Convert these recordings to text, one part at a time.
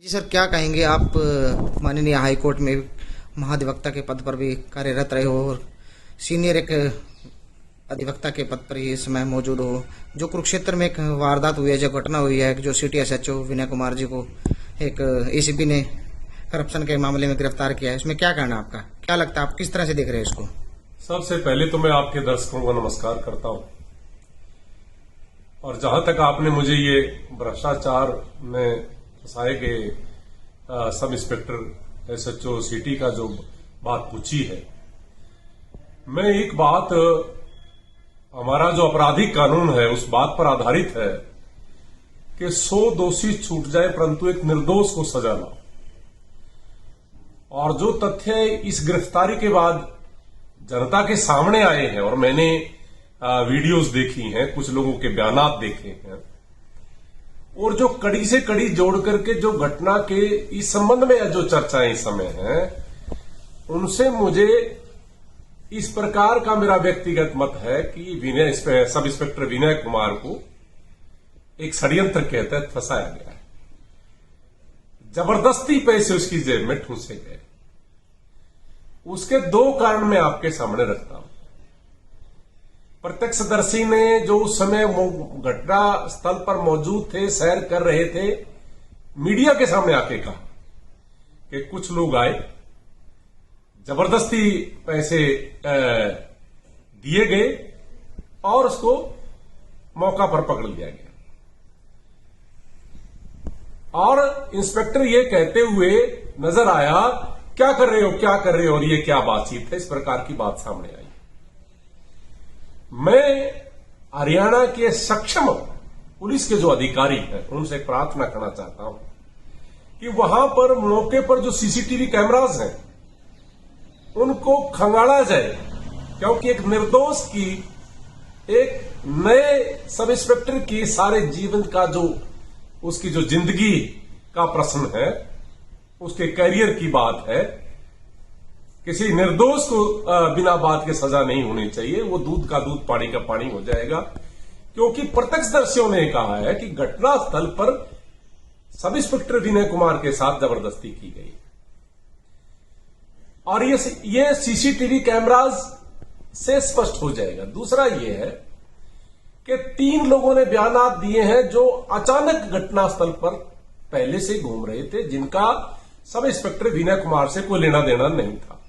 जी sir, क्या कहेंगे आप माननीय हाई कोर्ट में महाधिवक्ता के पद पर भी कार्यरत रहे हो और सीनियर एक अधिवक्ता के पद पर ये समय मौजूद हो, जो कुरुक्षेत्र में एक वारदात हुई है, जो घटना हुई है, जो सिटी एसएचओ विनय कुमार जी को एक एसीबी ने करप्शन के मामले में गिरफ्तार किया है, इसमें क्या कहना आपका? क्या लगता है, आप किस तरह से देख रहे हैं इसको? सबसे पहले तो मैं आपके दर्शकों को नमस्कार करता हूं। और जहां तक आपने मुझे ये भ्रष्टाचार में फंसाए गए सब इंस्पेक्टर एसएचओ सिटी का जो बात पूछी है, मैं एक बात, हमारा जो आपराधिक कानून है उस बात पर आधारित है कि 100 दोषी छूट जाए परंतु एक निर्दोष को सजा ना। और जो तथ्य इस गिरफ्तारी के बाद जनता के सामने आए हैं और मैंने वीडियोस देखी हैं, कुछ लोगों के बयानात देखे हैं, और जो कड़ी से कड़ी जोड़ करके जो घटना के इस संबंध में जो चर्चाएं इस समय हैं, उनसे मुझे इस प्रकार का मेरा व्यक्तिगत मत है कि सब इंस्पेक्टर विनय कुमार को एक षड्यंत्र के तहत फंसाया गया है। जबरदस्ती पैसे उसकी जेब में ठूंसे गए। उसके 2 कारण मैं आपके सामने रखता हूं। प्रत्यक्षदर्शी ने जो उस समय घटना स्थल पर मौजूद थे, सैर कर रहे थे, मीडिया के सामने आके कहा कि कुछ लोग आए, जबरदस्ती पैसे दिए गए और उसको मौका पर पकड़ लिया गया। और इंस्पेक्टर ये कहते हुए नजर आया, क्या कर रहे हो, क्या कर रहे हो, और ये क्या बातचीत है, इस प्रकार की बात सामने आई। मैं हरियाणा के सक्षम पुलिस के जो अधिकारी हैं उनसे प्रार्थना करना चाहता हूं कि वहां पर मौके पर जो सीसीटीवी कैमरास हैं उनको खंगाला जाए, क्योंकि एक निर्दोष की, एक नए सब इंस्पेक्टर की सारे जीवन का जो उसकी जो जिंदगी का प्रश्न है, उसके करियर की बात है। किसी निर्दोष को बिना बात के सजा नहीं होनी चाहिए। वो दूध का दूध, पानी का पानी हो जाएगा, क्योंकि प्रत्यक्षदर्शियों ने कहा है कि घटनास्थल पर सब इंस्पेक्टर विनय कुमार के साथ जबरदस्ती की गई। और ये सीसीटीवी कैमराज से स्पष्ट हो जाएगा। दूसरा ये है कि 3 लोगों ने बयानात दिए हैं जो अचानक घटनास्थल पर पहले से घूम रहे थे, जिनका सब इंस्पेक्टर विनय कुमार से कोई लेना देना नहीं था।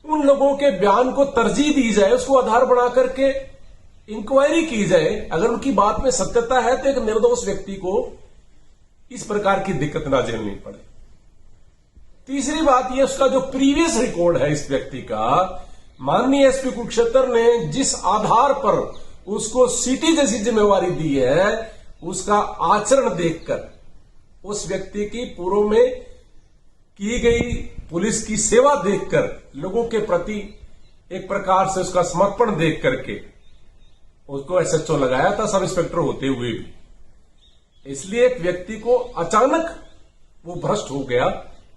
उन लोगों के बयान को तरजीह दी जाए, उसको आधार बना करके इंक्वायरी की जाए। अगर उनकी बात में सत्यता है तो एक निर्दोष व्यक्ति को इस प्रकार की दिक्कत ना झेलनी पड़े। तीसरी बात यह, उसका जो प्रीवियस रिकॉर्ड है इस व्यक्ति का, माननीय एसपी कुरुक्षेत्र ने जिस आधार पर उसको सिटी जैसी जिम्मेवारी दी है, उसका आचरण देखकर, उस व्यक्ति की पूर्व में की गई पुलिस की सेवा देखकर, लोगों के प्रति एक प्रकार से उसका समर्पण देख करके उसको एसएचओ लगाया था, सब इंस्पेक्टर होते हुए भी। इसलिए एक व्यक्ति को अचानक वो भ्रष्ट हो गया,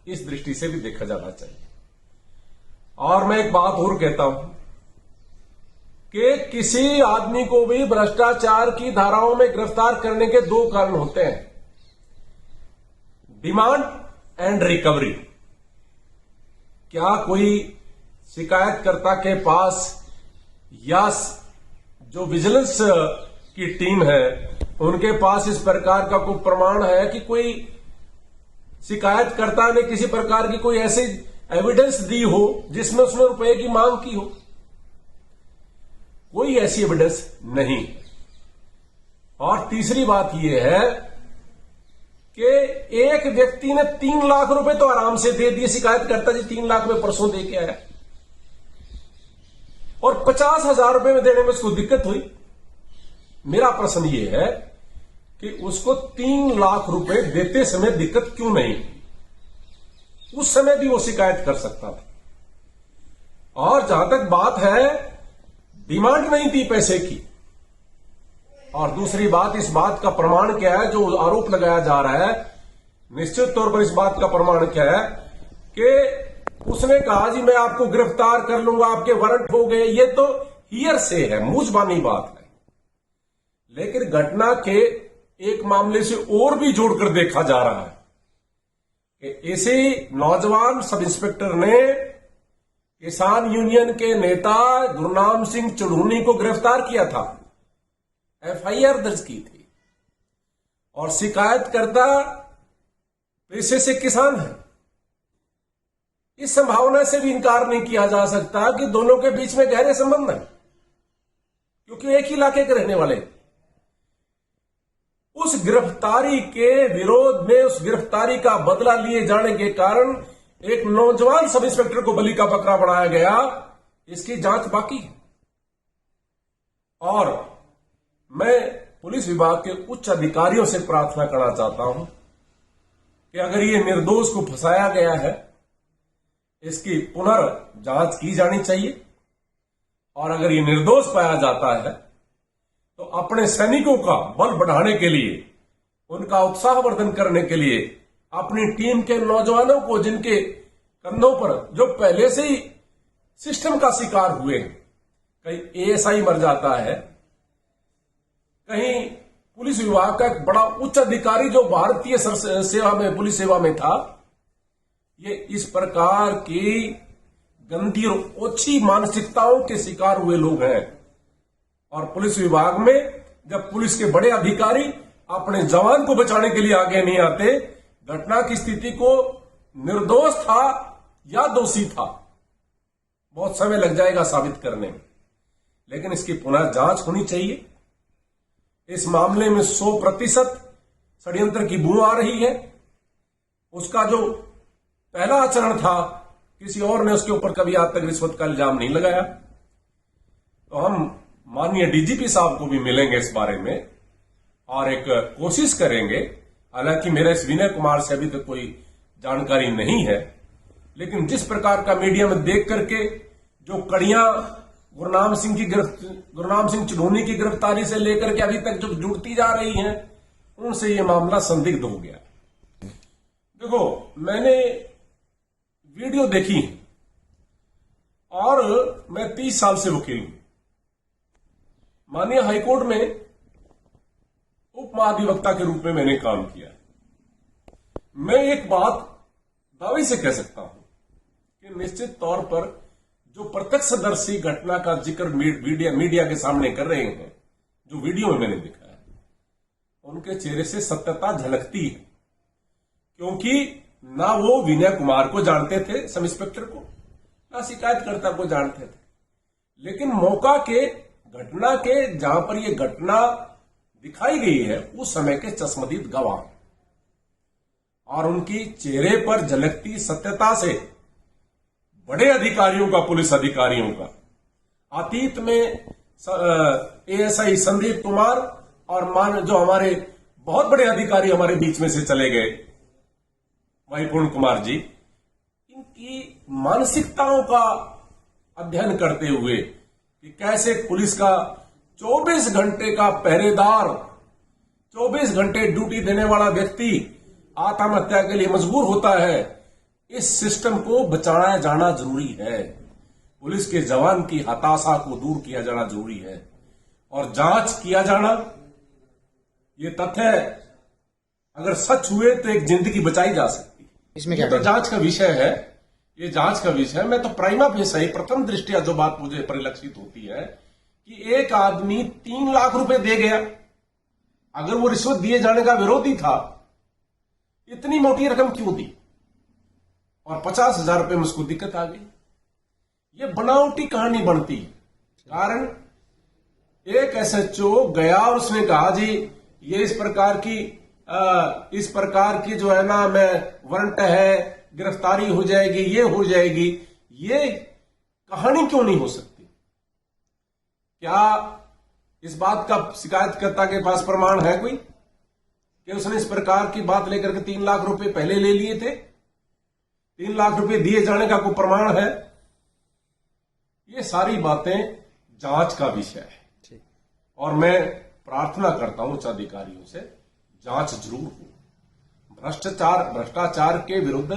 इस दृष्टि से भी देखा जाना चाहिए। और मैं एक बात और कहता हूं कि किसी आदमी को भी भ्रष्टाचार की धाराओं में गिरफ्तार करने के 2 कारण होते हैं, डिमांड एंड रिकवरी। क्या कोई शिकायतकर्ता के पास या जो विजिलेंस की टीम है उनके पास इस प्रकार का कोई प्रमाण है कि कोई शिकायतकर्ता ने किसी प्रकार की कोई ऐसी एविडेंस दी हो जिसमें उसने रुपए की मांग की हो? कोई ऐसी एविडेंस नहीं। और तीसरी बात यह है कि एक व्यक्ति ने 3 लाख रुपए तो आराम से दे दिए, शिकायतकर्ता जी 3 लाख में परसों दे के आया, और 50,000 रुपए में देने में उसको दिक्कत हुई। मेरा प्रश्न यह है कि उसको 3 लाख रुपए देते समय दिक्कत क्यों नहीं? उस समय भी वो शिकायत कर सकता था। और जहां तक बात है, डिमांड नहीं थी पैसे की। और दूसरी बात, इस बात का प्रमाण क्या है, जो आरोप लगाया जा रहा है, निश्चित तौर पर इस बात का प्रमाण क्या है कि उसने कहा जी मैं आपको गिरफ्तार कर लूंगा, आपके वारंट हो गए। ये तो हियर से है, मुंहजबानी बात है। लेकिन घटना के एक मामले से और भी जोड़कर देखा जा रहा है कि ऐसे नौजवान सब इंस्पेक्टर ने किसान यूनियन के नेता गुरनाम सिंह चढ़ूनी को गिरफ्तार किया था, एफआईआर दर्ज की थी और शिकायतकर्ता पेशे से किसान है। इस संभावना से भी इनकार नहीं किया जा सकता कि दोनों के बीच में गहरे संबंध है, क्योंकि एक ही इलाके के रहने वाले। उस गिरफ्तारी के विरोध में, उस गिरफ्तारी का बदला लिए जाने के कारण एक नौजवान सब इंस्पेक्टर को बलि का बकरा बनाया गया। इसकी जांच बाकी है और मैं पुलिस विभाग के उच्च अधिकारियों से प्रार्थना करना चाहता हूं कि अगर ये निर्दोष को फंसाया गया है, इसकी पुनर्जांच की जानी चाहिए और अगर ये निर्दोष पाया जाता है तो अपने सैनिकों का बल बढ़ाने के लिए, उनका उत्साहवर्धन करने के लिए अपनी टीम के नौजवानों को, जिनके कंधों पर, जो पहले से ही सिस्टम का शिकार हुए हैं, कहीं एएसआई मर जाता है, कहीं पुलिस विभाग का एक बड़ा उच्च अधिकारी जो भारतीय सेवा में, पुलिस सेवा में था, ये इस प्रकार की गंदी और ओछी मानसिकताओं के शिकार हुए लोग हैं। और पुलिस विभाग में जब पुलिस के बड़े अधिकारी अपने जवान को बचाने के लिए आगे नहीं आते, घटना की स्थिति को निर्दोष था या दोषी था, बहुत समय लग जाएगा साबित करने में, लेकिन इसकी पुनः जांच होनी चाहिए। इस मामले में 100% षड्यंत्र की बू आ रही है। उसका जो पहला आचरण था, किसी और ने उसके ऊपर कभी आज तक रिश्वत का इल्जाम नहीं लगाया। तो हम माननीय डीजीपी साहब को भी मिलेंगे इस बारे में और एक कोशिश करेंगे। हालांकि मेरे इस विनय कुमार से अभी तक कोई जानकारी नहीं है, लेकिन जिस प्रकार का मीडिया में देख करके जो कड़ियां गुरनाम सिंह चढ़ूनी की गिरफ्तारी से लेकर के अभी तक जो जुड़ती जा रही हैं, उनसे ये मामला संदिग्ध हो गया। देखो, मैंने वीडियो देखी और मैं 30 साल से वकील हूं। माननीय हाईकोर्ट में उप महाधिवक्ता के रूप में मैंने काम किया। मैं एक बात दावे से कह सकता हूं कि निश्चित तौर पर जो प्रत्यक्षदर्शी घटना का जिक्र मीडिया के सामने कर रहे हैं, जो वीडियो में मैंने देखा है, उनके चेहरे से सत्यता झलकती है, क्योंकि ना वो विनय कुमार को जानते थे, सब इंस्पेक्टर को, ना शिकायतकर्ता को जानते थे, लेकिन मौका के, घटना के, जहां पर यह घटना दिखाई गई है, उस समय के चश्मदीद गवाह और उनकी चेहरे पर झलकती सत्यता से बड़े अधिकारियों का, पुलिस अधिकारियों का, अतीत में एएसआई संदीप कुमार और जो हमारे बहुत बड़े अधिकारी हमारे बीच में से चले गए, वैकुंठ कुमार जी, इनकी मानसिकताओं का अध्ययन करते हुए कि कैसे पुलिस का 24 घंटे का पहरेदार, 24 घंटे ड्यूटी देने वाला व्यक्ति आत्महत्या के लिए मजबूर होता है, इस सिस्टम को बचाया जाना जरूरी है। पुलिस के जवान की हताशा को दूर किया जाना जरूरी है और जांच किया जाना। ये तथ्य अगर सच हुए तो एक जिंदगी बचाई जा सकती है। इसमें ये तो जांच का विषय है, ये जांच का विषय है। मैं तो प्राइमा फेसा ही, प्रथम दृष्टिया जो बात मुझे परिलक्षित होती है कि एक आदमी 3 लाख रुपए दे गया। अगर वो रिश्वत दिए जाने का विरोधी था, इतनी मोटी रकम क्यों दी? और 50,000 रुपए में उसको दिक्कत आ गई। ये बनावटी कहानी बनती है। कारण एक एसएचओ गया और उसने कहा, जी ये इस प्रकार की जो है ना, मैं वारंट है, गिरफ्तारी हो जाएगी, ये हो जाएगी। ये कहानी क्यों नहीं हो सकती? क्या इस बात का शिकायतकर्ता के पास प्रमाण है कोई कि उसने इस प्रकार की बात लेकर के 3 लाख रुपए पहले ले लिए थे? 3 लाख रुपए दिए जाने का कोई प्रमाण है? ये सारी बातें जांच का विषय है और मैं प्रार्थना करता हूं उच्च अधिकारियों से, जांच जरूर हो। भ्रष्टाचार के विरुद्ध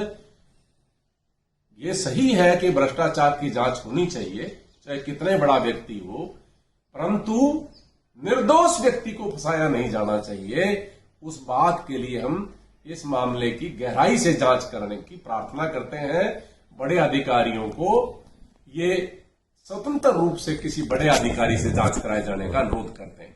ये सही है कि भ्रष्टाचार की जांच होनी चाहिए, चाहे कितने बड़ा व्यक्ति हो, परंतु निर्दोष व्यक्ति को फंसाया नहीं जाना चाहिए। उस बात के लिए हम इस मामले की गहराई से जांच करने की प्रार्थना करते हैं। बड़े अधिकारियों को ये स्वतंत्र रूप से किसी बड़े अधिकारी से जांच कराए जाने का अनुरोध करते हैं।